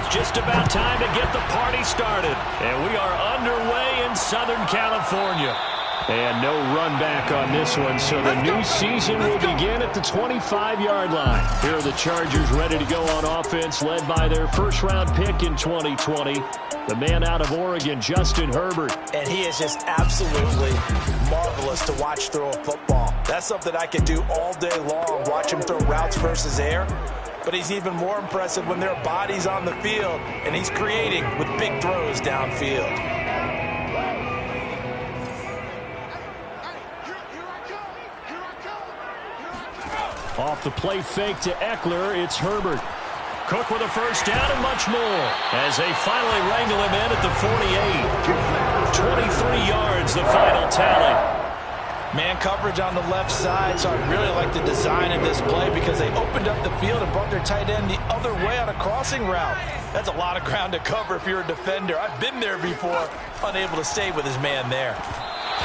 It's just about time to get the party started. And we are underway in Southern California. And no run back on this one, so the new season will begin at the 25-yard line. Here are the Chargers ready to go on offense, led by their first-round pick in 2020, the man out of Oregon, Justin Herbert. And he is just absolutely marvelous to watch throw a football. That's something I can do all day long, watch him throw routes versus air. But he's even more impressive when there are bodies on the field, and he's creating with big throws downfield. Off the play fake to Eckler, it's Herbert. Cook with a first down and much more as they finally wrangle him in at the 48. 23 yards, the final tally. Man coverage on the left side, so I really like the design of this play because they opened up the field and brought their tight end the other way on a crossing route. That's a lot of ground to cover if you're a defender. I've been there before, unable to stay with his man there.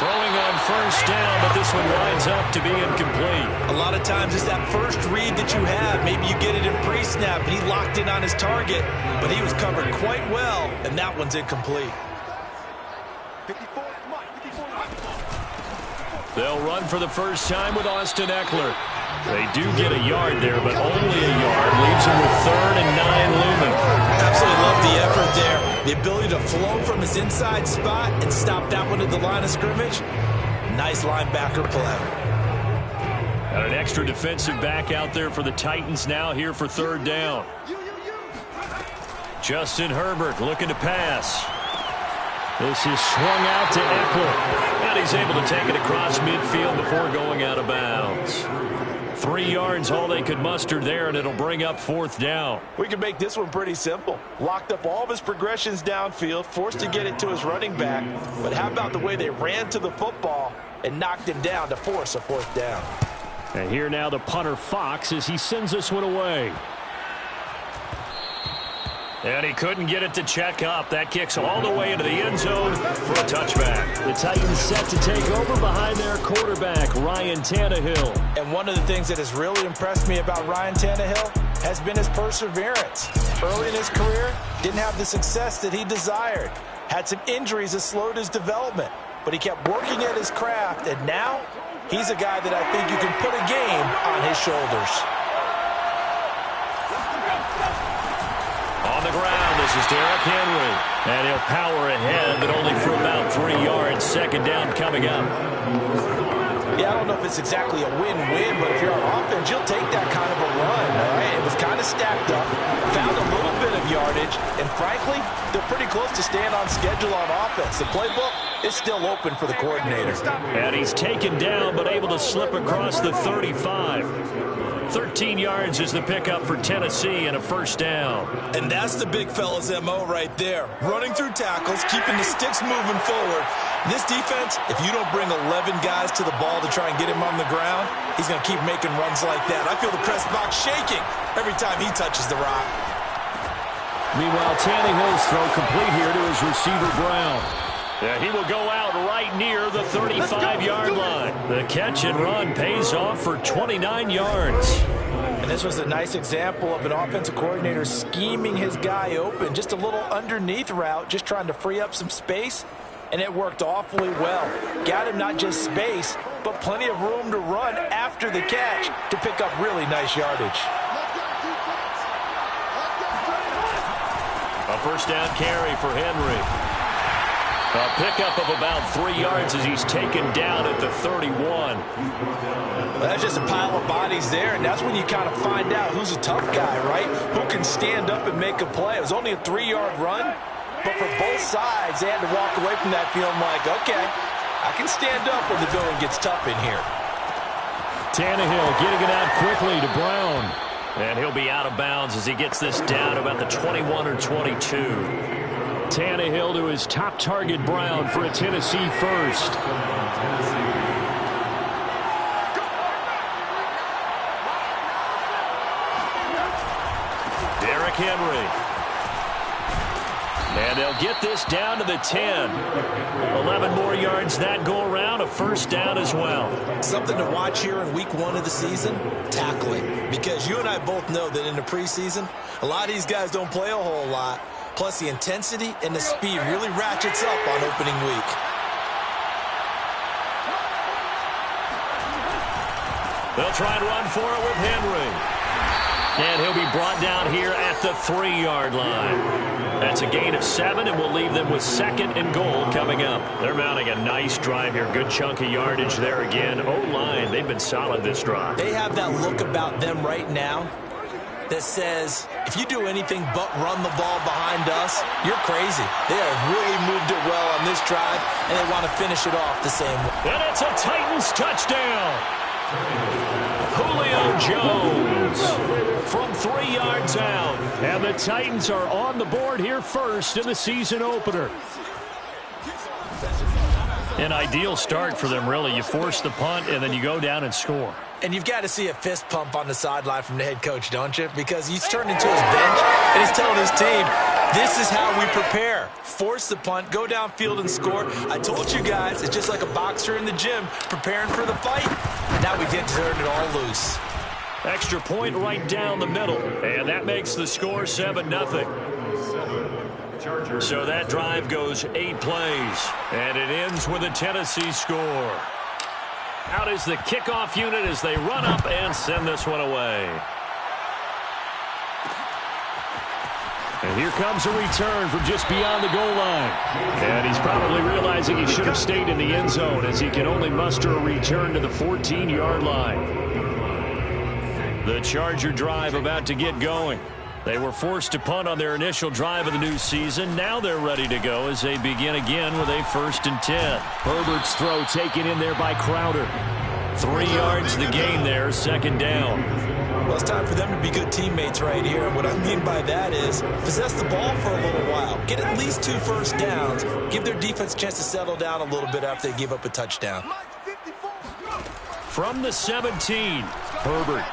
Throwing on first down, but this one winds up to be incomplete. A lot of times it's that first read that you have. Maybe you get it in pre-snap, and he locked in on his target, but he was covered quite well, and that one's incomplete. They'll run for the first time with Austin Eckler. They do get a yard there, but only a yard. Leaves him with 3rd and 9 looming. Absolutely love the effort there. The ability to flow from his inside spot and stop that one at the line of scrimmage. Nice linebacker play. Got an extra defensive back out there for the Titans now here for 3rd down. Justin Herbert looking to pass. This is swung out to Eckler. And he's able to take it across midfield before going out of bounds. 3 yards, all they could muster there, and it'll bring up 4th down. We can make this one pretty simple. Locked up all of his progressions downfield, forced to get it to his running back. But how about the way they ran to the football and knocked him down to force a 4th down? And here now the punter Fox as he sends this one away. And he couldn't get it to check up. That kicks all the way into the end zone for a touchback. The Titans set to take over behind their quarterback, Ryan Tannehill. And one of the things that has really impressed me about Ryan Tannehill has been his perseverance. Early in his career, didn't have the success that he desired. Had some injuries that slowed his development. But he kept working at his craft, and now he's a guy that I think you can put a game on his shoulders. On the ground, this is Derrick Henry. And he'll power ahead, but only for about 3 yards. 2nd down coming up. Yeah, I don't know if it's exactly a win-win, but if you're on offense, you'll take that kind of a run, all right? It was kind of stacked up, found a little bit of yardage, and frankly, they're pretty close to staying on schedule on offense. The playbook is still open for the coordinator. And he's taken down, but able to slip across the 35. 13 yards is the pickup for Tennessee and a 1st down. And that's the big fella's MO right there. Running through tackles, keeping the sticks moving forward. This defense, if you don't bring 11 guys to the ball to try and get him on the ground, he's going to keep making runs like that. I feel the press box shaking every time he touches the rock. Meanwhile, Tannehill's throw complete here to his receiver, Brown. Yeah, he will go out right near the 35-yard line. The catch and run pays off for 29 yards. And this was a nice example of an offensive coordinator scheming his guy open. Just a little underneath route, just trying to free up some space. And it worked awfully well. Got him not just space, but plenty of room to run after the catch to pick up really nice yardage. A 1st down carry for Henry. A pickup of about 3 yards as he's taken down at the 31. Well, that's just a pile of bodies there, and that's when you kind of find out who's a tough guy, right? Who can stand up and make a play. It was only a 3-yard run, but for both sides, they had to walk away from that feeling like, okay, I can stand up when the going gets tough in here. Tannehill getting it out quickly to Brown. And he'll be out of bounds as he gets this down about the 21 or 22. Tannehill to his top target, Brown, for a Tennessee 1st. Derrick Henry. And they'll get this down to the 10. 11 more yards that go around, a first down as well. Something to watch here in week 1 of the season, tackling. Because you and I both know that in the preseason, a lot of these guys don't play a whole lot. Plus the intensity and the speed really ratchets up on opening week. They'll try and run for it with Henry. And he'll be brought down here at the 3-yard line. That's a gain of 7, and we'll leave them with 2nd and goal coming up. They're mounting a nice drive here. Good chunk of yardage there again. O-line, they've been solid this drive. They have that look about them right now that says, if you do anything but run the ball behind us, you're crazy. They have really moved it well on this drive, and they want to finish it off the same way. And it's a Titans touchdown. Julio Jones from 3 yards out. And the Titans are on the board here first in the season opener. An ideal start for them, really. You force the punt, and then you go down and score. And you've got to see a fist pump on the sideline from the head coach, don't you? Because he's turned into his bench, and he's telling his team, this is how we prepare. Force the punt, go downfield and score. I told you guys, it's just like a boxer in the gym preparing for the fight. Now we get to turn it all loose. Extra point right down the middle, and that makes the score 7-0. So that drive goes 8 plays, and it ends with a Tennessee score. Out is the kickoff unit as they run up and send this one away. And here comes a return from just beyond the goal line. And he's probably realizing he should have stayed in the end zone as he can only muster a return to the 14-yard line. The Charger drive about to get going. They were forced to punt on their initial drive of the new season. Now they're ready to go as they begin again with a 1st and 10. Herbert's throw taken in there by Crowder. 3 yards the gain there, 2nd down. Well, it's time for them to be good teammates right here. And what I mean by that is possess the ball for a little while. Get at least 2 first downs. Give their defense a chance to settle down a little bit after they give up a touchdown. From the 17, Herbert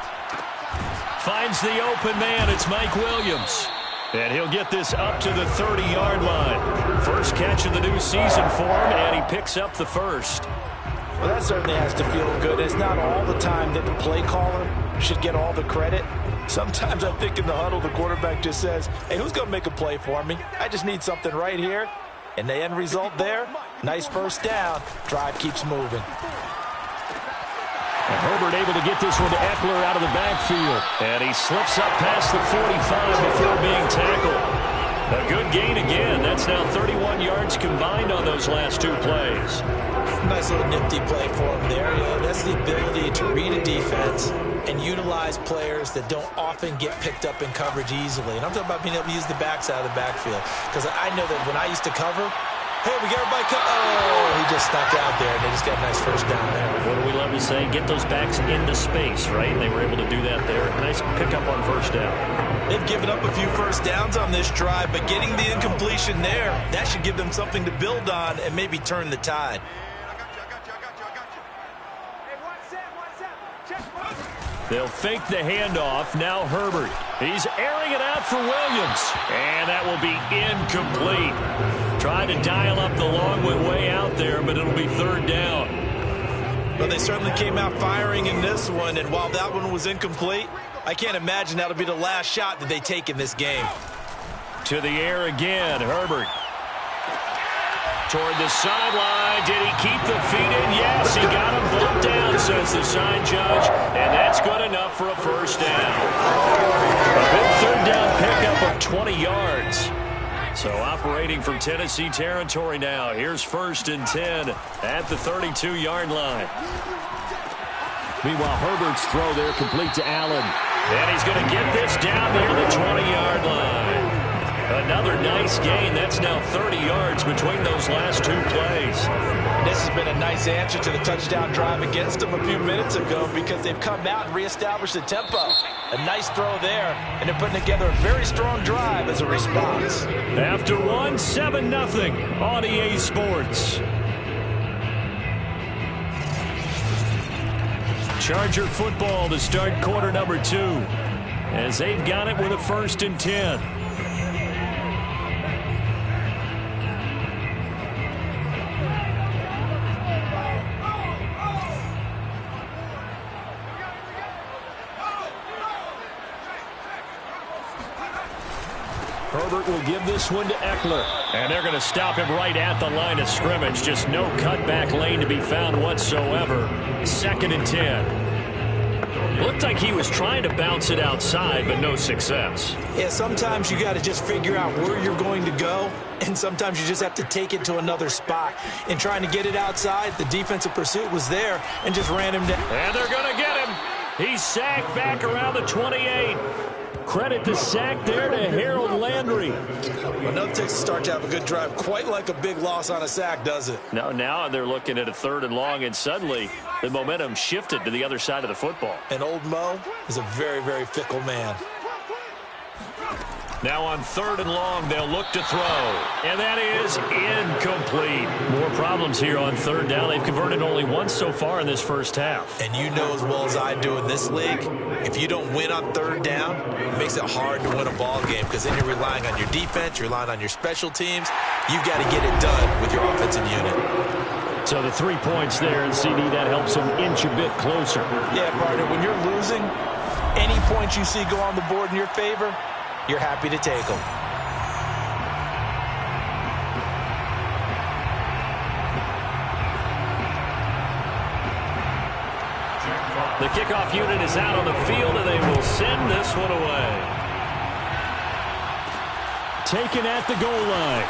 finds the open man. It's Mike Williams. And he'll get this up to the 30-yard line. First catch of the new season for him, and he picks up the first. Well, that certainly has to feel good. It's not all the time that the play caller should get all the credit. Sometimes I think in the huddle, the quarterback just says, hey, who's going to make a play for me? I just need something right here. And the end result there, nice first down. Drive keeps moving. And Herbert able to get this one to Eckler out of the backfield. And he slips up past the 45 before being tackled. A good gain again. That's now 31 yards combined on those last 2 plays. Nice little nifty play for him there. That's the ability to read a defense and utilize players that don't often get picked up in coverage easily. And I'm talking about being able to use the backs out of the backfield. Because I know that when I used to cover, hey, we got everybody oh, he just snuck out there, and they just got a nice first down there. What do we love to say? Get those backs into space, right? And they were able to do that there. Nice pickup on first down. They've given up a few first downs on this drive, but getting the incompletion there, that should give them something to build on and maybe turn the tide. They'll fake the handoff. Now Herbert. He's airing it out for Williams. And that will be incomplete. Trying to dial up the long way out there, but it'll be 3rd down. Well, they certainly came out firing in this one, and while that one was incomplete, I can't imagine that'll be the last shot that they take in this game. To the air again, Herbert. Toward the sideline. Did he keep the feet in? Yes, he got him both down, says the sign judge. And that's good enough for a first down. A big 3rd down pickup of 20 yards. So operating from Tennessee territory now. Here's 1st and 10 at the 32-yard line. Meanwhile, Herbert's throw there complete to Allen. And he's going to get this down near the 20-yard line. Another nice gain. That's now 30 yards between those last 2 plays. This has been a nice answer to the touchdown drive against them a few minutes ago because they've come out and reestablished the tempo. A nice throw there, and they're putting together a very strong drive as a response. After 7-0 on EA Sports. Charger football to start quarter number 2 as they've got it with a 1st and 10. Herbert will give this one to Eckler. And they're going to stop him right at the line of scrimmage. Just no cutback lane to be found whatsoever. 2nd and 10. Looked like he was trying to bounce it outside, but no success. Yeah, sometimes you got to just figure out where you're going to go, and sometimes you just have to take it to another spot. In trying to get it outside, the defensive pursuit was there and just ran him down. And they're going to get him. He's sacked back around the 28. Credit the sack there to Harold Landry. Another Texas start to have a good drive, quite like a big loss on a sack, does it? Now they're looking at a 3rd and long, and suddenly the momentum shifted to the other side of the football. And old Mo is a very, very fickle man. Now on 3rd and long, they'll look to throw. And that is incomplete. More problems here on 3rd down. They've converted only once so far in this first half. And you know as well as I do in this league, if you don't win on 3rd down, it makes it hard to win a ball game because then you're relying on your defense, you're relying on your special teams. You've got to get it done with your offensive unit. So the 3 points there, and CD, that helps them inch a bit closer. Yeah, partner, when you're losing, any points you see go on the board in your favor, you're happy to take them. The kickoff unit is out on the field, and they will send this one away. Taken at the goal line.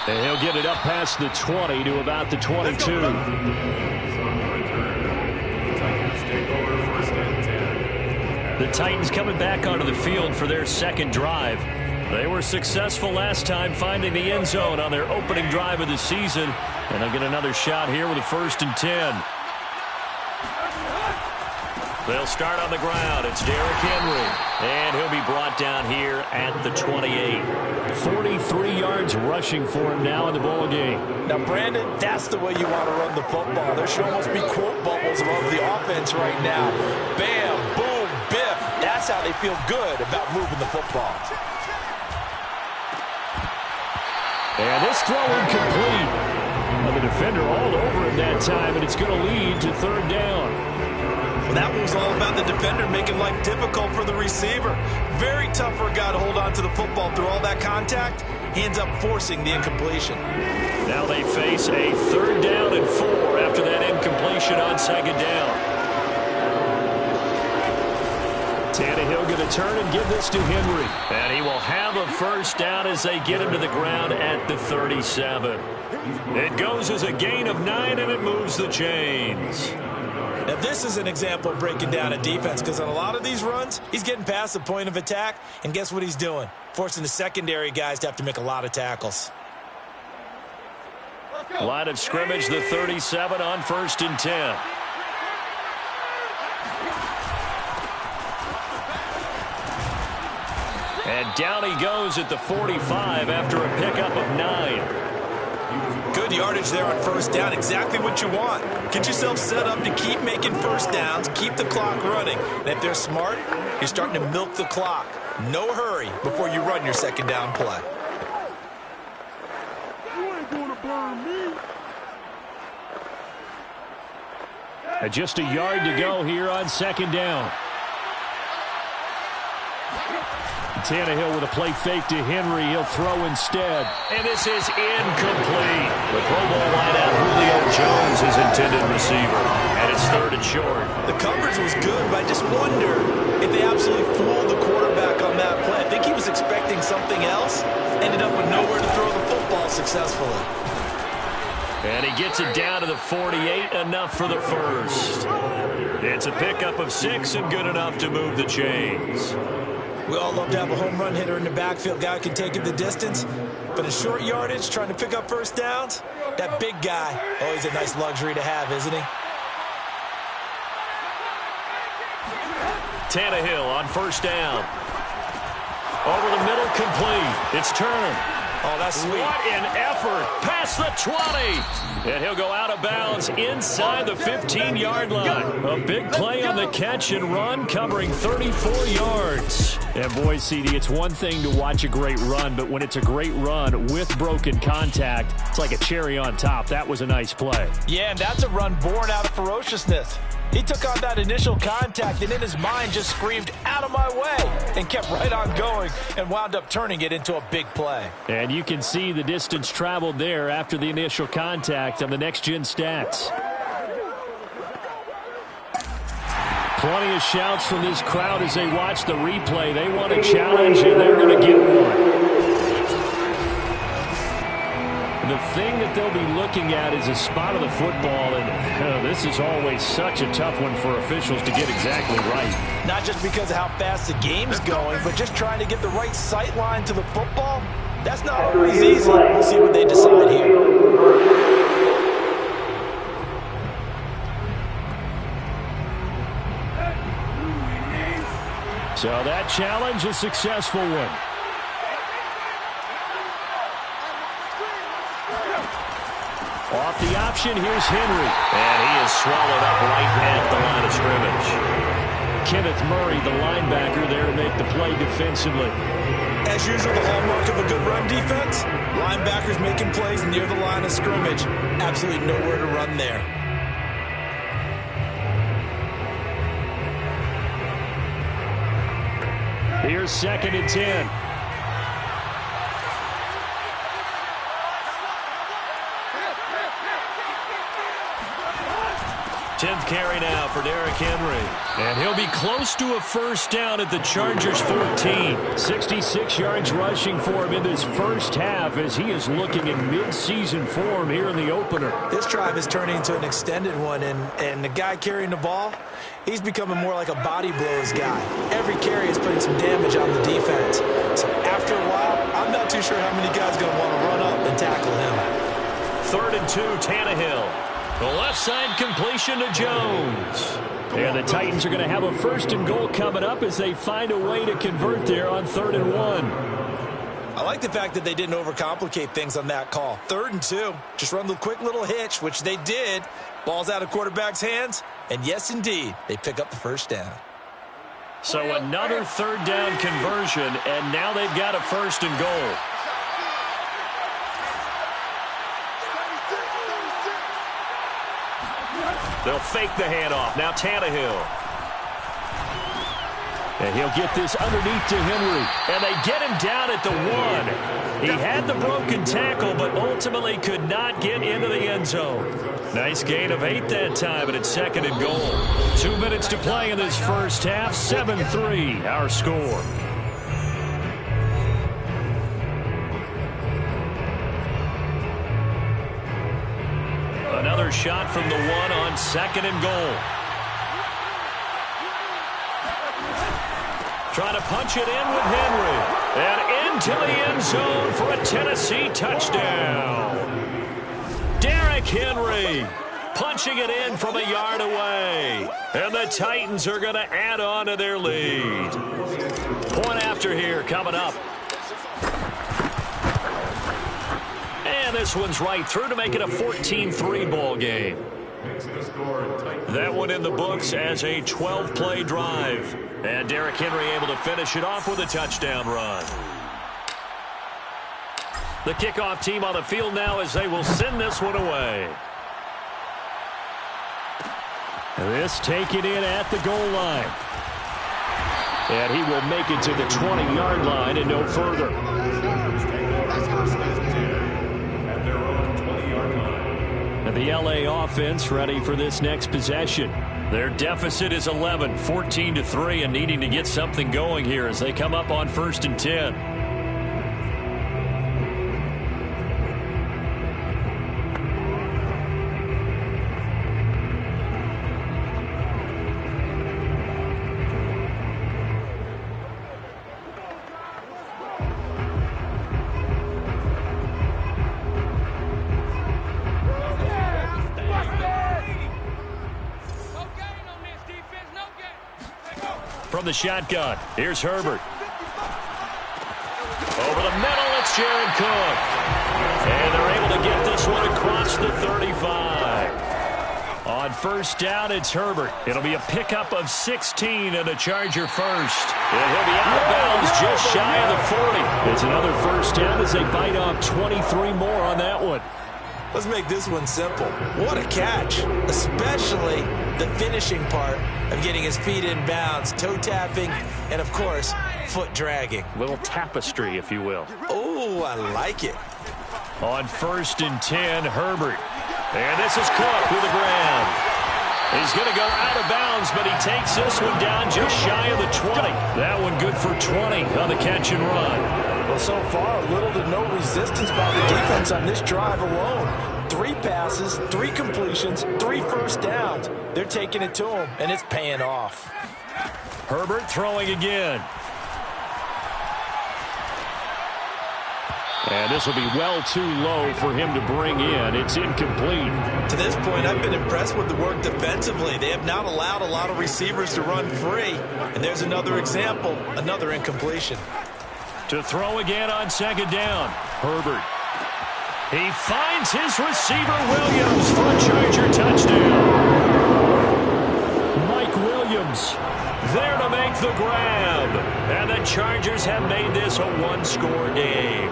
And he'll get it up past the 20 to about the 22. The Titans coming back onto the field for their 2nd drive. They were successful last time finding the end zone on their opening drive of the season. And they'll get another shot here with a 1st and 10. They'll start on the ground. It's Derrick Henry. And he'll be brought down here at the 28. 43 yards rushing for him now in the ball game. Now, Brandon, that's the way you want to run the football. There should almost be quote bubbles above the offense right now. Bam, boom, biff. That's how they feel good about moving the football. And this throw incomplete. Well, the defender all over him that time, and it's going to lead to 3rd down. Well, that one was all about the defender making life difficult for the receiver. Very tough for a guy to hold on to the football through all that contact. He ends up forcing the incompletion. Now they face a 3rd down and 4 after that incompletion on 2nd down. Tannehill going to turn and give this to Henry. And he will have a 1st down as they get him to the ground at the 37. It goes as a gain of 9, and it moves the chains. Now, this is an example of breaking down a defense because on a lot of these runs, he's getting past the point of attack, and guess what he's doing? Forcing the secondary guys to have to make a lot of tackles. Line of scrimmage, the 37 on 1st and 10. And down he goes at the 45 after a pickup of 9. Good yardage there on 1st down. Exactly what you want. Get yourself set up to keep making 1st downs, keep the clock running. And if they're smart, you're starting to milk the clock. No hurry before you run your 2nd down play. You ain't gonna burn me. Just a yard to go here on 2nd down. Tannehill with a play fake to Henry. He'll throw instead. And this is incomplete. The Pro Bowl wideout Julio Jones is intended receiver. And it's 3rd and short. The coverage was good, but I just wonder if they absolutely fooled the quarterback on that play. I think he was expecting something else. Ended up with nowhere to throw the football successfully. And he gets it down to the 48, enough for the 1st. It's a pickup of 6 and good enough to move the chains. We all love to have a home run hitter in the backfield. Guy who can take it the distance. But in short yardage, trying to pick up 1st downs, that big guy, always a nice luxury to have, isn't he? Tannehill on 1st down. Over the middle, complete. It's Turner. Oh, that's sweet. What an effort. Past the 20. And he'll go out of bounds inside the 15-yard line. A big play on the catch and run, covering 34 yards. And boy, CD, it's one thing to watch a great run, but when it's a great run with broken contact, it's like a cherry on top. That was a nice play. Yeah, and that's a run born out of ferociousness. He took on that initial contact and in his mind just screamed, "Out of my way," and kept right on going and wound up turning it into a big play. And you can see the distance traveled there after the initial contact on the next-gen stats. Plenty of shouts from this crowd as they watch the replay. They want a challenge, and they're going to get one. The thing that they'll be looking at is a spot of the football, and this is always such a tough one for officials to get exactly right. Not just because of how fast the game's going, but just trying to get the right sight line to the football. That's not always easy. We'll see what they decide here. So that challenge, a successful one. Off the option, here's Henry. And he is swallowed up right at the line of scrimmage. Kenneth Murray, the linebacker, there to make the play defensively. As usual, the hallmark of a good run defense, linebackers making plays near the line of scrimmage. Absolutely nowhere to run there. Here's 2nd and 10. Tenth carry now for Derrick Henry. And he'll be close to a first down at the Chargers' 14. 66 yards rushing for him in this first half as he is looking in mid-season form here in the opener. This drive is turning into an extended one, and the guy carrying the ball, he's becoming more like a body blows guy. Every carry is putting some damage on the defense. So after a while, I'm not too sure how many guys are going to want to run up and tackle him. 3rd and 2, Tannehill. The left side completion to Jones. And the Titans are going to have a 1st and goal coming up as they find a way to convert there on 3rd and 1. I like the fact that they didn't overcomplicate things on that call. 3rd and 2, just run the quick little hitch, which they did. Ball's out of quarterback's hands, and yes, indeed, they pick up the first down. So another 3rd down conversion, and now they've got a 1st and goal. They'll fake the handoff. Now Tannehill. And he'll get this underneath to Henry. And they get him down at the 1. He had the broken tackle, but ultimately could not get into the end zone. Nice gain of 8 that time, and it's 2nd and goal. 2 minutes to play in this first half. 7-3, our score. Another shot from the 1 on 2nd and goal. Trying to punch it in with Henry. And into the end zone for a Tennessee touchdown. Derrick Henry punching it in from a yard away. And the Titans are going to add on to their lead. Point after here coming up. And this one's right through to make it a 14-3 ball game. That one in the books as a 12-play drive. And Derrick Henry able to finish it off with a touchdown run. The kickoff team on the field now as they will send this one away. This taken in at the goal line. And he will make it to the 20-yard line and no further. And the LA offense ready for this next possession. Their deficit is 11, 14-3, and needing to get something going here as they come up on 1st and 10. From the shotgun, here's Herbert. Over the middle, it's Jared Cook. And they're able to get this one across the 35. On first down, it's Herbert. It'll be a pickup of 16 and a Charger first. And he'll be out of bounds just shy of the 40. It's another first down as they bite off 23 more on that one. Let's make this one simple. What a catch, especially the finishing part of getting his feet in bounds, toe tapping, and of course, foot dragging. Little tapestry, if you will. Oh, I like it. On first and 10, Herbert. And this is Cook with the grab. He's going to go out of bounds, but he takes this one down just shy of the 20. That one good for 20 on the catch and run. Well, so far, little to no resistance by the defense on this drive alone. 3 passes, 3 completions, 3 first downs. They're taking it to him, and it's paying off. Herbert throwing again. And this will be well too low for him to bring in. It's incomplete. To this point, I've been impressed with the work defensively. They have not allowed a lot of receivers to run free. And there's another example, another incompletion. To throw again on second down. Herbert. He finds his receiver, Williams, for a Charger touchdown. Mike Williams there to make the grab. And the Chargers have made this a one-score game.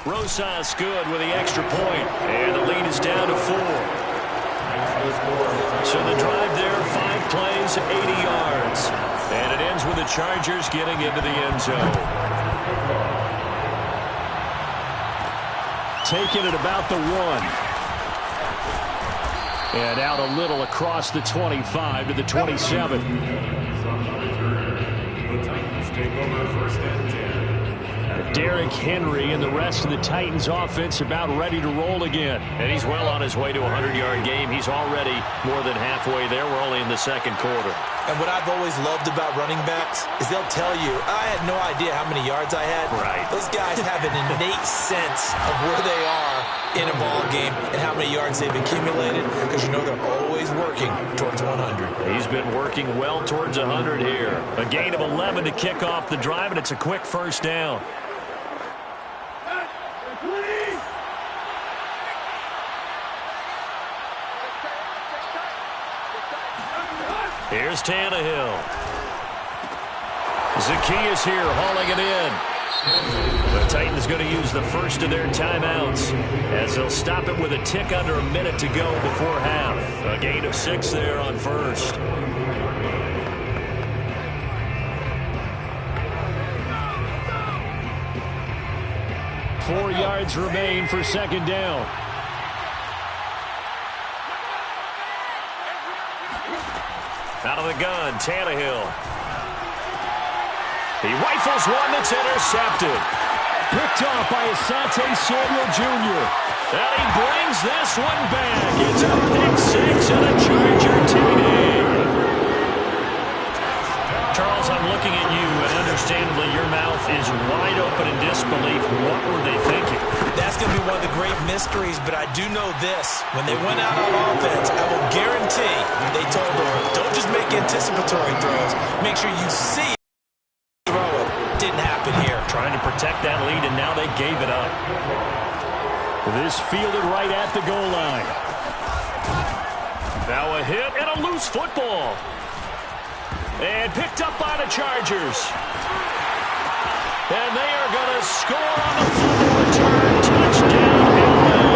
Rosas good with the extra point. And the lead is down to 4. So the drive there, 5 plays, 80 yards. And it ends with the Chargers getting into the end zone. Taking it about the 1. And out a little across the 25 to the 27. Derrick Henry and the rest of the Titans offense about ready to roll again. And he's well on his way to a 100-yard game. He's already more than halfway there. We're only in the second quarter. And what I've always loved about running backs is they'll tell you, I had no idea how many yards I had. Right. Those guys have an innate sense of where they are in a ball game and how many yards they've accumulated, because you know they're always working towards 100. He's been working well towards 100 here. A gain of 11 to kick off the drive, and it's a quick first down. Here's Tannehill. Zaccheaus here hauling it in. The Titans going to use the first of their timeouts as they'll stop it with a tick under a minute to go before half. A gain of 6 there on first. Four yards remain for second down. Out of the gun, Tannehill. He rifles one that's intercepted. Picked off by Asante Samuel Jr. And he brings this one back. It's a pick 6 and a Charger TD. Charles, I'm looking at you, and understandably your mouth is wide open in disbelief. What were they thinking? That's going to be one of the great mysteries, but I do know this. When they went out on offense, I will guarantee they told them, don't just make anticipatory throws. Make sure you see it. Throw it. Didn't happen here. Trying to protect that lead, and now they gave it up. This fielded right at the goal line. Now a hit and a loose football. And picked up by the Chargers. And they are going to score on the fumble return. Touchdown, LA.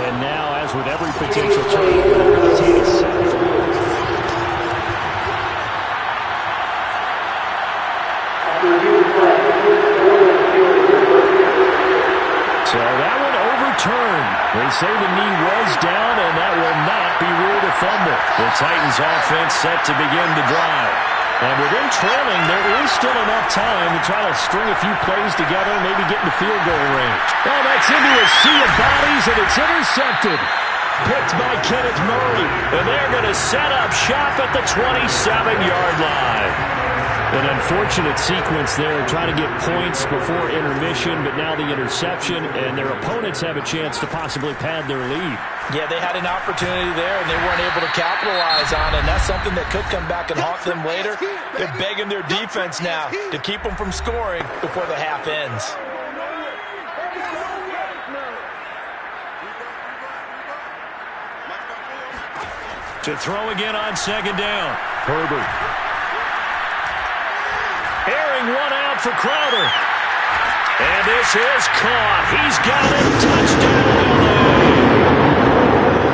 And now, as with every potential turnover, they're going to take a sack. So that one overturned. They say the knee was down, and that will not be ruled a fumble. The Titans offense set to begin the drive. And with them trailing, there is still enough time to try to string a few plays together and maybe get in the field goal range. Oh, that's into a sea of bodies, and it's intercepted. Picked by Kenneth Murray. And they're going to set up shop at the 27-yard line. An unfortunate sequence there, trying to get points before intermission, but now the interception, and their opponents have a chance to possibly pad their lead. Yeah, they had an opportunity there, and they weren't able to capitalize on it, and that's something that could come back and haunt them later. They're begging their defense now to keep them from scoring before the half ends. To throw again on second down. Herbert. Airing one out for Crowder. And this is caught. He's got it. Touchdown, LA.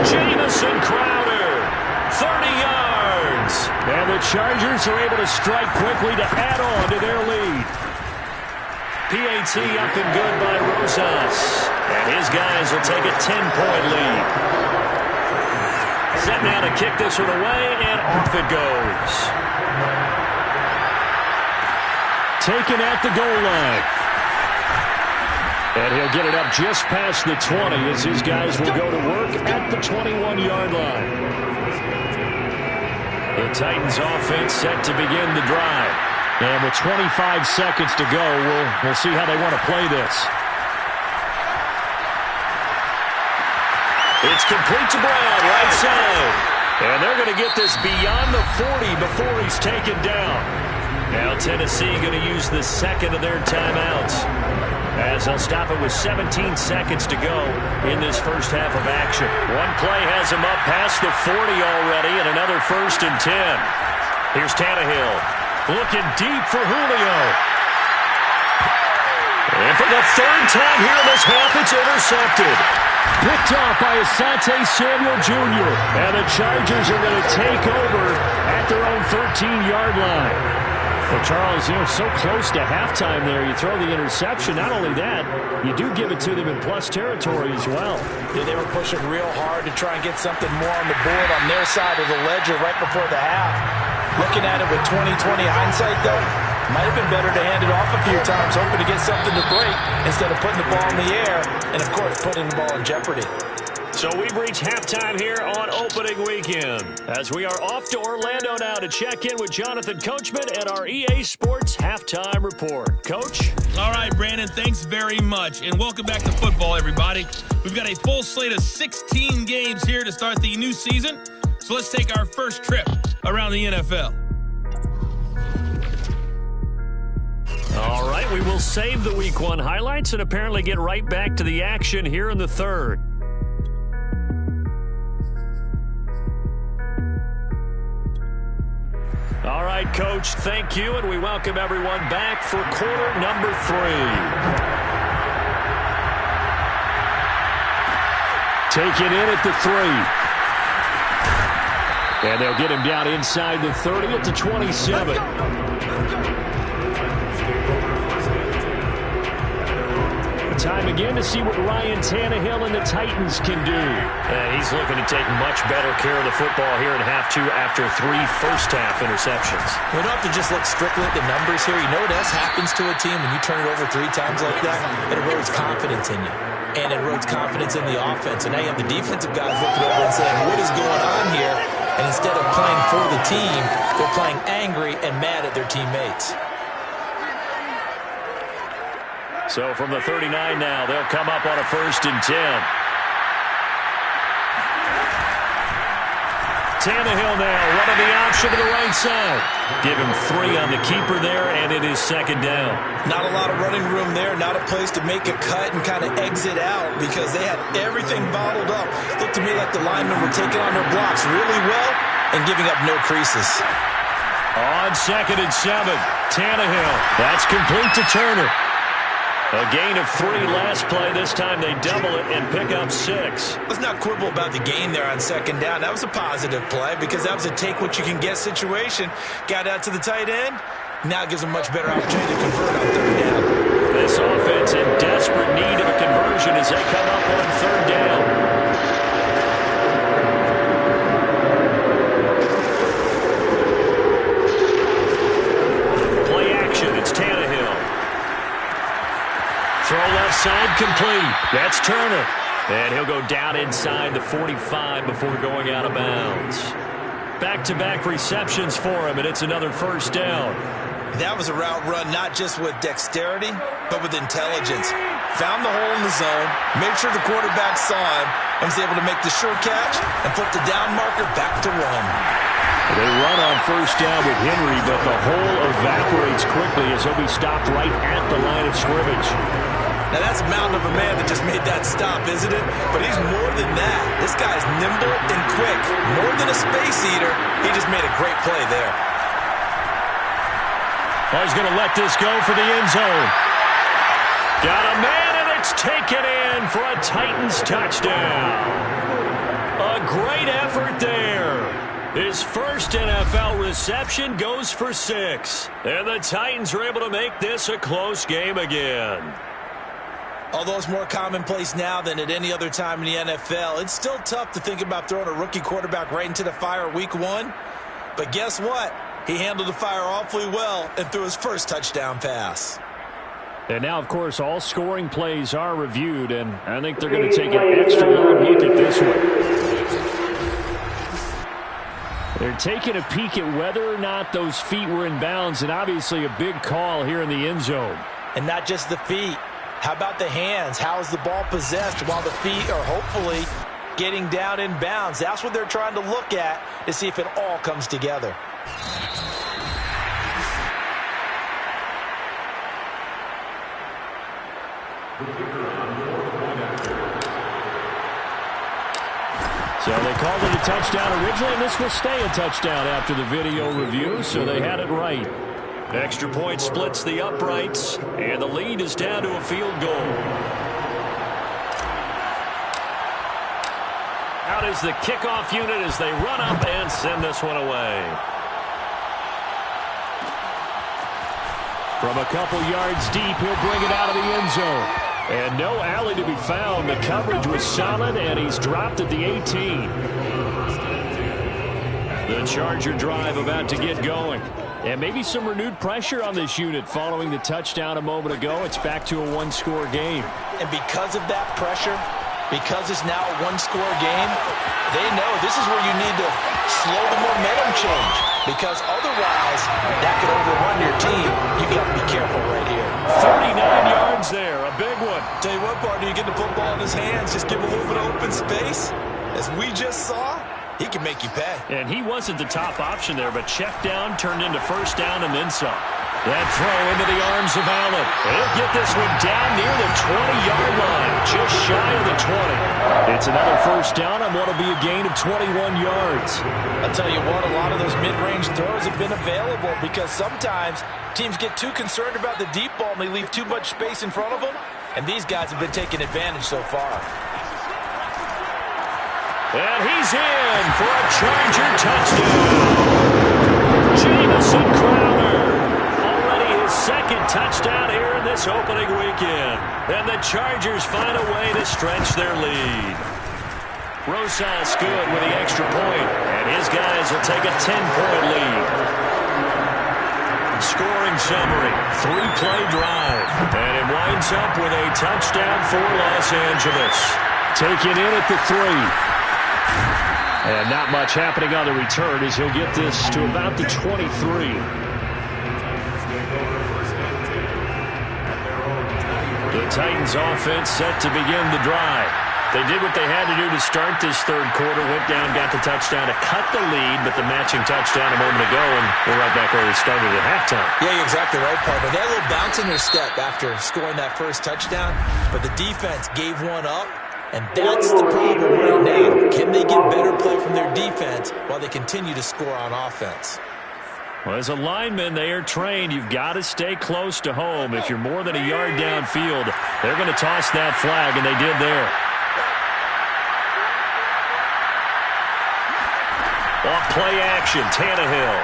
Jamison Crowder. 30 yards. And the Chargers are able to strike quickly to add on to their lead. PAT up and good by Rosas. And his guys will take a 10-point lead. Set now to kick this one away, and off it goes. Taken at the goal line. And he'll get it up just past the 20 as his guys will go to work at the 21-yard line. The Titans offense set to begin the drive. And with 25 seconds to go, we'll see how they want to play this. It's complete to Brown, right side. And they're going to get this beyond the 40 before he's taken down. Now Tennessee going to use the second of their timeouts, as they'll stop it with 17 seconds to go in this first half of action. One play has him up past the 40 already, and another 1st and 10. Here's Tannehill. Looking deep for Julio. And for the third time here in this half, it's intercepted. Picked off by Asante Samuel Jr. And the Chargers are going to take over at their own 13-yard line. Well, Charles, so close to halftime there. You throw the interception. Not only that, you do give it to them in plus territory as well. Yeah, they were pushing real hard to try and get something more on the board on their side of the ledger right before the half. Looking at it with 20/20 hindsight, though, might have been better to hand it off a few times, hoping to get something to break instead of putting the ball in the air and, of course, putting the ball in jeopardy. So we've reached halftime here on opening weekend, as we are off to Orlando now to check in with Jonathan Coachman and our EA Sports Halftime Report. Coach? All right, Brandon, thanks very much, and welcome back to football, everybody. We've got a full slate of 16 games here to start the new season, so let's take our first trip around the NFL. All right, we will save the Week 1 highlights and apparently get right back to the action here in the third. All right, Coach, thank you, and we welcome everyone back for quarter number 3. Take it in at the 3. And they'll get him down inside the 30 at the 27. Time again to see what Ryan Tannehill and the Titans can do. And he's looking to take much better care of the football here in half 2 after 3 first-half interceptions. We don't have to just look strictly at the numbers here. You know what else happens to a team when you turn it over 3 times like that? It erodes confidence in you. And it erodes confidence in the offense. And now you have the defensive guys looking over and saying, what is going on here? And instead of playing for the team, they're playing angry and mad at their teammates. So from the 39 now, they'll come up on a 1st and 10. Tannehill now running the option to the right side. Give him 3 on the keeper there, and it is 2nd down. Not a lot of running room there, not a place to make a cut and kind of exit out because they had everything bottled up. Looked to me like the linemen were taking on their blocks really well and giving up no creases. On 2nd and 7, Tannehill. That's complete to Turner. A gain of 3 last play. This time they double it and pick up 6. Let's not quibble about the gain there on 2nd down. That was a positive play because that was a take-what-you-can-get situation. Got out to the tight end. Now gives a much better opportunity to convert on 3rd down. This offense in desperate need of a conversion as they come up on 3rd down. Play action. It's Tannehill. Throw left side complete. That's Turner. And he'll go down inside the 45 before going out of bounds. Back-to-back receptions for him, and it's another 1st down. That was a route run not just with dexterity, but with intelligence. Found the hole in the zone, made sure the quarterback saw him, and was able to make the sure catch and put the down marker back to 1. They run on 1st down with Henry, but the hole evaporates quickly as he'll be stopped right at the line of scrimmage. Now, that's a mountain of a man that just made that stop, isn't it? But he's more than that. This guy's nimble and quick. More than a space eater, he just made a great play there. Well, he's going to let this go for the end zone. Got a man, and it's taken in for a Titans touchdown. A great effort there. His first NFL reception goes for 6. And the Titans are able to make this a close game again. Although it's more commonplace now than at any other time in the NFL, it's still tough to think about throwing a rookie quarterback right into the fire week 1. But guess what? He handled the fire awfully well and threw his first touchdown pass. And now, of course, all scoring plays are reviewed, and I think they're going to take an extra long look at this one. They're taking a peek at whether or not those feet were in bounds, and obviously a big call here in the end zone. And not just the feet. How about the hands? How is the ball possessed while the feet are hopefully getting down in bounds? That's what they're trying to look at to see if it all comes together. So they called it a touchdown originally, and this will stay a touchdown after the video review, so they had it right. Extra point splits the uprights, and the lead is down to a field goal. Out is the kickoff unit as they run up and send this one away. From a couple yards deep, he'll bring it out of the end zone. And no alley to be found. The coverage was solid, and he's dropped at the 18. The Charger drive about to get going. And maybe some renewed pressure on this unit following the touchdown a moment ago. It's back to a one-score game. And because of that pressure, because it's now a one-score game, they know this is where you need to slow the momentum change. Because otherwise, that could overrun your team. You got to be careful right here. 39 yards there, a big one. Tell you what, partner, you get the football in his hands, just give him a little bit of open space. As we just saw, he can make you pay. And he wasn't the top option there, but check down turned into first down and then some. That throw into the arms of Allen. He'll get this one down near the 20-yard line, just shy of the 20. It's another first down on what will be a gain of 21 yards. I'll tell you what, a lot of those mid-range throws have been available because sometimes teams get too concerned about the deep ball and they leave too much space in front of them, and these guys have been taking advantage so far. And he's in for a Charger touchdown. Jamison Crowder. Second touchdown here in this opening weekend. And the Chargers find a way to stretch their lead. Rosas good with the extra point, and his guys will take a 10-point lead. Scoring summary, 3-play drive, and it winds up with a touchdown for Los Angeles. Taken in at the 3. And not much happening on the return as he'll get this to about the 23. The Titans offense set to begin the drive. They did what they had to do to start this third quarter, went down, got the touchdown to cut the lead, but the matching touchdown a moment ago, and we're right back where we started at halftime. Yeah, you're exactly right, partner. They had a little bounce in their step after scoring that first touchdown, but the defense gave one up, and that's the problem right now. Can they get better play from their defense while they continue to score on offense? Well, as a lineman, they are trained. You've got to stay close to home. If you're more than a yard downfield, they're going to toss that flag, and they did there. Off play action, Tannehill.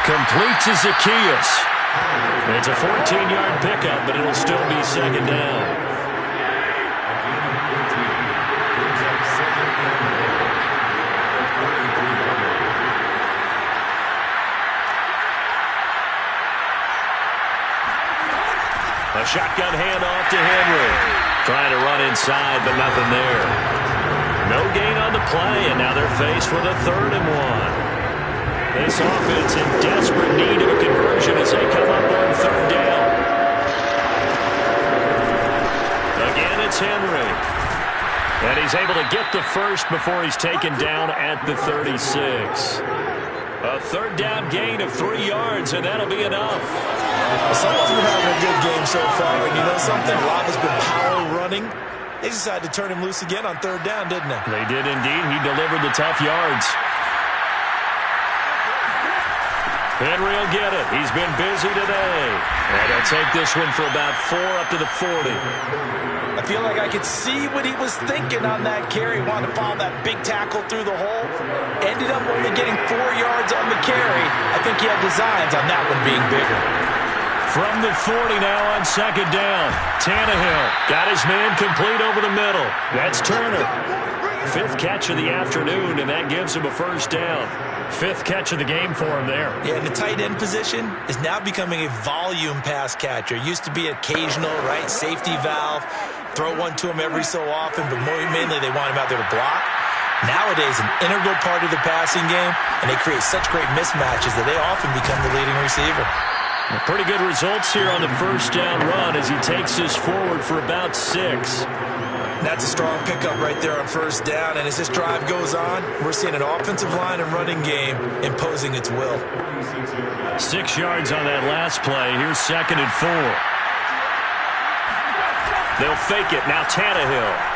Complete to Zacchaeus. It's a 14-yard pickup, but it'll still be second down. A shotgun handoff to Henry. Trying to run inside, but nothing there. No gain on the play, and now they're faced with a 3rd and 1. This offense in desperate need of a conversion as they come up on 3rd down. Again, it's Henry. And he's able to get the first before he's taken down at the 36. A 3rd down gain of 3 yards, and that'll be enough. Someone's been having a good game so something? Love has been power running. They decided to turn him loose again on third down, didn't they? They did indeed. He delivered the tough yards. Henry will get it. He's been busy today. And they'll take this one for about 4 up to the 40. I feel like I could see what he was thinking on that carry. Wanted to follow that big tackle through the hole. Ended up only getting 4 yards on the carry. I think he had designs on that one being bigger. From the 40 now on second down. Tannehill got his man complete over the middle. That's Turner. 5th catch of the afternoon, and that gives him a first down. 5th catch of the game for him there. Yeah, and the tight end position is now becoming a volume pass catcher. Used to be occasional, right, safety valve. Throw one to him every so often, but mainly they want him out there to block. Nowadays, an integral part of the passing game, and they create such great mismatches that they often become the leading receiver. Pretty good results here on the first down run as he takes this forward for about 6. That's a strong pickup right there on first down, and as this drive goes on, we're seeing an offensive line and running game imposing its will. 6 yards on that last play. Here's 2nd and 4. They'll fake it. Now Tannehill.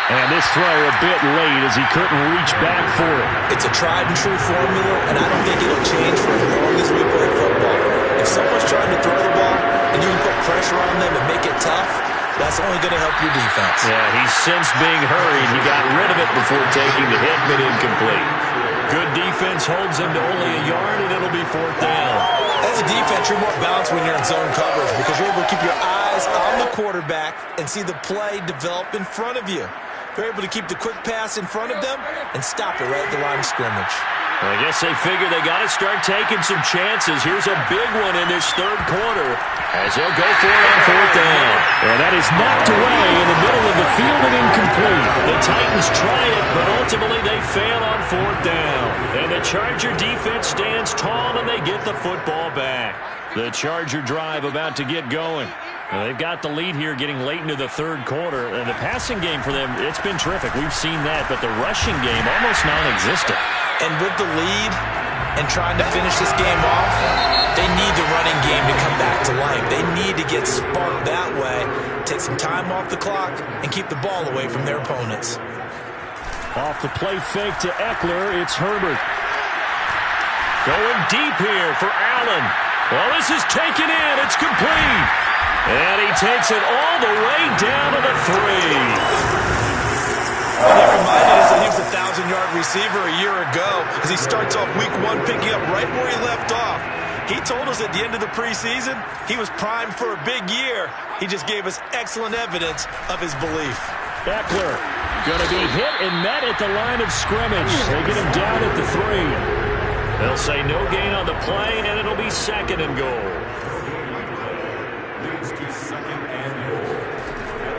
And this throw a bit late as he couldn't reach back for it. It's a tried-and-true formula, and I don't think it'll change for as long as we play football. If someone's trying to throw the ball and you can put pressure on them and make it tough, that's only going to help your defense. Yeah, he's since being hurried. He got rid of it before taking the hit, but incomplete. Good defense holds him to only a yard, and it'll be 4th down. As a defense, you're more balanced when you're in zone coverage because you're able to keep your eyes on the quarterback and see the play develop in front of you. They're able to keep the quick pass in front of them and stop it right at the line of scrimmage. Well, I guess they figure they got to start taking some chances. Here's a big one in this 3rd quarter as they'll go for it on 4th down. And that is knocked away in the middle of the field and incomplete. The Titans try it, but ultimately they fail on 4th down. And the Charger defense stands tall and they get the football back. The Charger drive about to get going. Well, they've got the lead here getting late into the 3rd quarter. And the passing game for them, it's been terrific. We've seen that, but the rushing game almost non-existent. And with the lead and trying to finish this game off, they need the running game to come back to life. They need to get sparked that way, take some time off the clock, and keep the ball away from their opponents. Off the play fake to Eckler, it's Herbert. Going deep here for Allen. Well, this is taken in. It's complete. And he takes it all the way down to the 3. He reminded us that he was a 1,000-yard receiver a year ago as he starts off week 1 picking up right where he left off. He told us at the end of the preseason he was primed for a big year. He just gave us excellent evidence of his belief. Eckler going to be hit and met at the line of scrimmage. They get him down at the 3. They'll say no gain on the play, and it'll be 2nd and goal.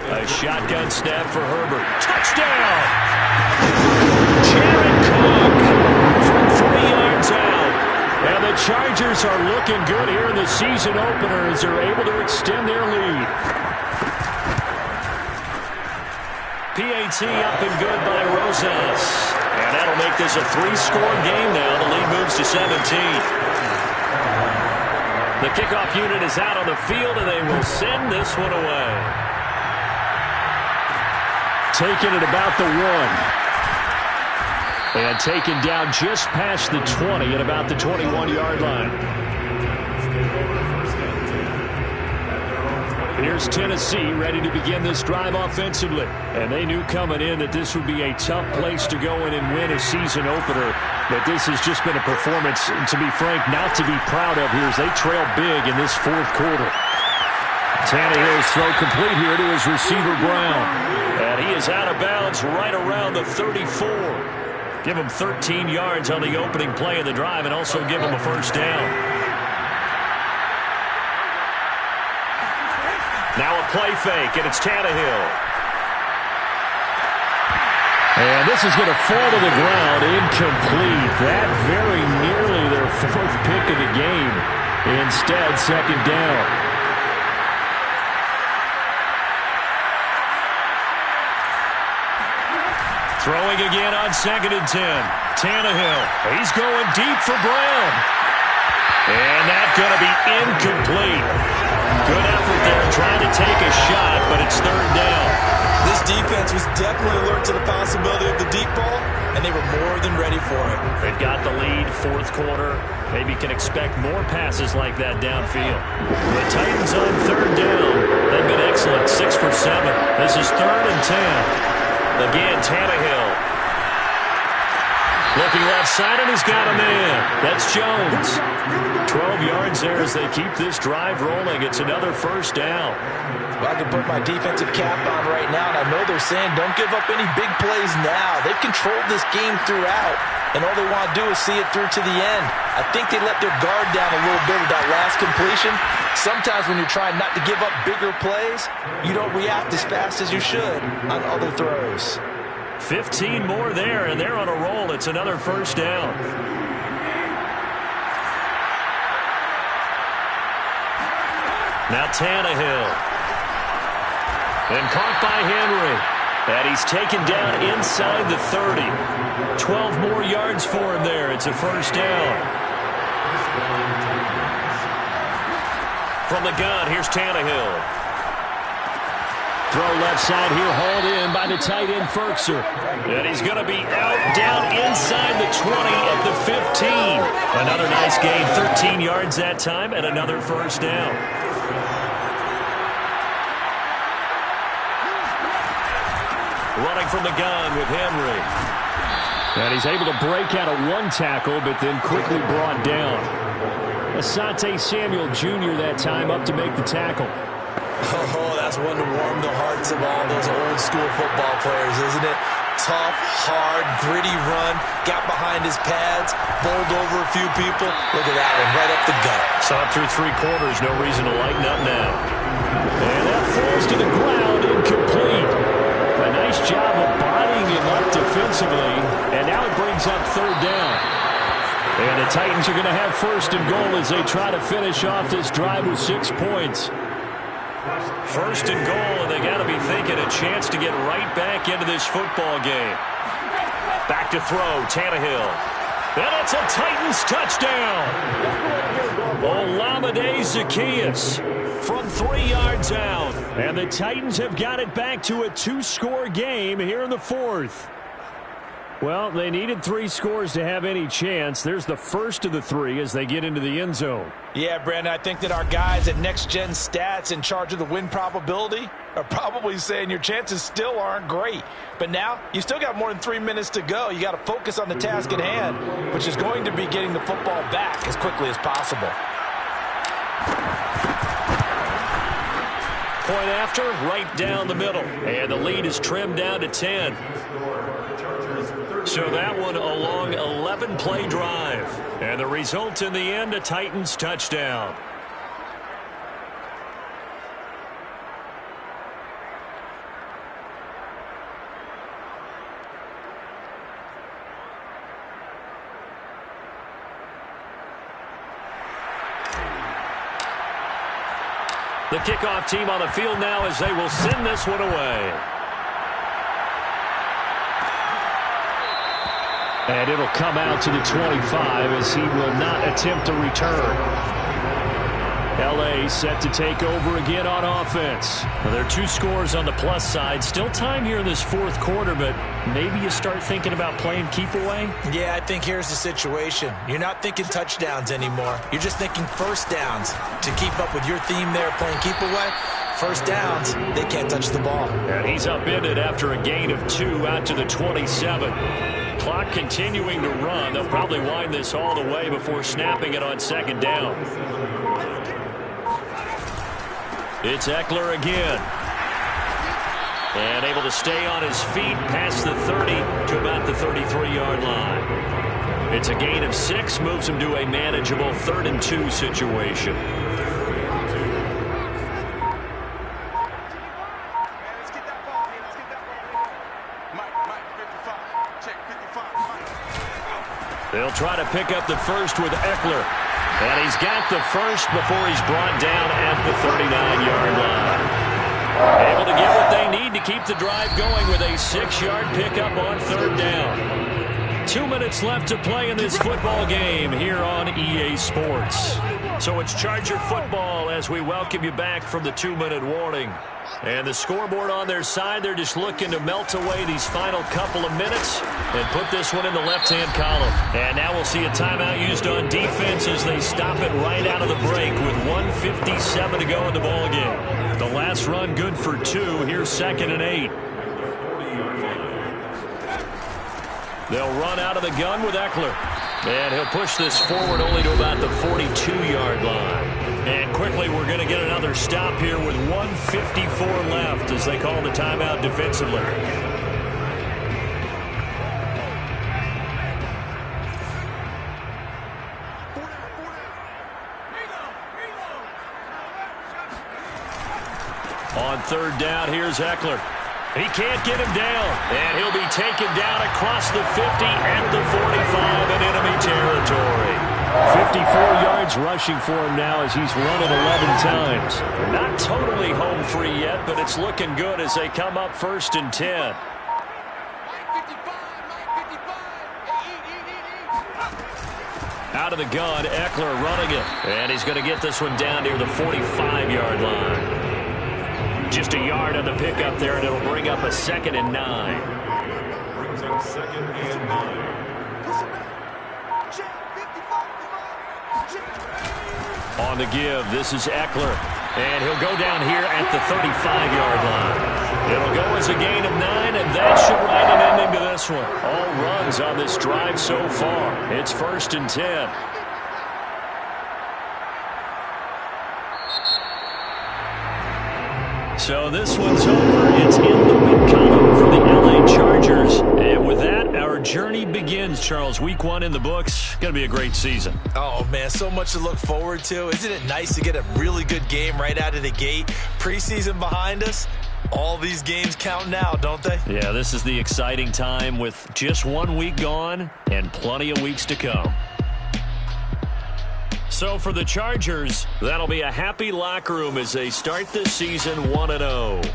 A shotgun snap for Herbert. Touchdown! Jared Cook from 3 yards out. And the Chargers are looking good here in the season opener as they're able to extend their lead. PAT up and good by Rosas. And that'll make this a 3-score game now. The lead moves to 17. The kickoff unit is out on the field, and they will send this one away. Taking it about the 1. And taken down just past the 20 at about the 21-yard line. Here's Tennessee ready to begin this drive offensively. And they knew coming in that this would be a tough place to go in and win a season opener. But this has just been a performance, to be frank, not to be proud of here as they trail big in this 4th quarter. Tannehill's throw complete here to his receiver, Brown. And he is out of bounds right around the 34. Give him 13 yards on the opening play of the drive and also give him a first down. Now a play fake, and it's Tannehill. And this is going to fall to the ground, incomplete. That very nearly their 4th pick of the game. Instead, 2nd down. Throwing again on 2nd and 10. Tannehill, he's going deep for Brown. And that's going to be incomplete. Good effort there trying to take a shot, but it's third down. This defense was definitely alert to the possibility of the deep ball, and they were more than ready for it. They've got the lead, fourth quarter. Maybe can expect more passes like that downfield. The Titans on third down. They've been excellent, 6 for 7. This is 3rd and 10. Again, Tannehill. Looking left side, and he's got a man. That's Jones. 12 yards there as they keep this drive rolling. It's another first down. Well, I can put my defensive cap on right now, and I know they're saying don't give up any big plays now. They've controlled this game throughout, and all they want to do is see it through to the end. I think they let their guard down a little bit with that last completion. Sometimes when you're trying not to give up bigger plays, you don't react as fast as you should on other throws. 15 more there, and they're on a roll. It's another first down. Now Tannehill. And caught by Henry. And he's taken down inside the 30. 12 more yards for him there. It's a first down. From the gun, here's Tannehill. Throw left side here, hauled in by the tight end, Firkser. And he's going to be out, down inside the 20 at the 15. Another nice gain, 13 yards that time, and another first down. Running from the gun with Henry. And he's able to break out of one tackle, but then quickly brought down. Asante Samuel Jr. that time up to make the tackle. Oh, that's one to warm the hearts of all those old school football players, isn't it? Tough, hard, gritty run, got behind his pads, bowled over a few people. Look at that one, right up the gut. Saw it through 3 quarters, no reason to lighten up now. And that falls to the ground, incomplete. A nice job of bodying him up defensively, and now it brings up third down. And the Titans are going to have first and goal as they try to finish off this drive with 6 points. First and goal, and they got to be thinking a chance to get right back into this football game. Back to throw, Tannehill. And it's a Titans touchdown. Olamide Zaccheaus from 3 yards out. And the Titans have got it back to a 2-score game here in the 4th. Well, they needed 3 scores to have any chance. There's the first of the 3 as they get into the end zone. Yeah, Brandon, I think that our guys at Next Gen Stats in charge of the win probability are probably saying your chances still aren't great. But now, you still got more than 3 minutes to go. You got to focus on the task at hand, which is going to be getting the football back as quickly as possible. Point after, right down the middle. And the lead is trimmed down to 10. So that one a long 11-play drive. And the result in the end, a Titans touchdown. The kickoff team on the field now as they will send this one away. And it'll come out to the 25 as he will not attempt a return. L.A. set to take over again on offense. Well, there are 2 scores on the plus side. Still time here in this 4th quarter, but maybe you start thinking about playing keep away? Yeah, I think here's the situation. You're not thinking touchdowns anymore. You're just thinking first downs. To keep up with your theme there, playing keep away, first downs, they can't touch the ball. And he's upended after a gain of 2 out to the 27. Clock continuing to run. They'll probably wind this all the way before snapping it on second down. It's Eckler again. And able to stay on his feet past the 30 to about the 33-yard line. It's a gain of 6, moves him to a manageable 3rd and 2 situation. They'll try to pick up the first with Eckler. And he's got the first before he's brought down at the 39-yard line. Able to get what they need to keep the drive going with a 6-yard pickup on third down. 2 minutes left to play in this football game here on EA Sports. So it's Charger football as we welcome you back from the 2-minute warning. And the scoreboard on their side, they're just looking to melt away these final couple of minutes and put this one in the left-hand column. And now we'll see a timeout used on defense as they stop it right out of the break with 1:57 to go in the ballgame. The last run good for 2. Here's 2nd and 8. They'll run out of the gun with Eckler. And he'll push this forward only to about the 42-yard line. And quickly we're going to get another stop here with 1:54 left as they call the timeout defensively. On 3rd down, here's Eckler. He can't get him down, and he'll be taken down across the 50 at the 45 in enemy territory. 54 yards rushing for him now as he's run it 11 times. Not totally home free yet, but it's looking good as they come up 1st and 10. Out of the gun, Eckler running it, and he's going to get this one down near the 45-yard line. Just a yard on the pickup there, and it'll bring up a 2nd and 9. Brings up 2nd and 9. On the give, this is Eckler, and he'll go down here at the 35-yard line. It'll go as a gain of 9, and that should write an ending to this one. All runs on this drive so far. It's 1st and 10. So this one's over. It's in the win column for the LA Chargers. And with that, our journey begins, Charles. Week 1 in the books. Going to be a great season. Oh, man, so much to look forward to. Isn't it nice to get a really good game right out of the gate? Preseason behind us. All these games count now, don't they? Yeah, this is the exciting time with just 1 week gone and plenty of weeks to come. So for the Chargers, that'll be a happy locker room as they start this season 1-0.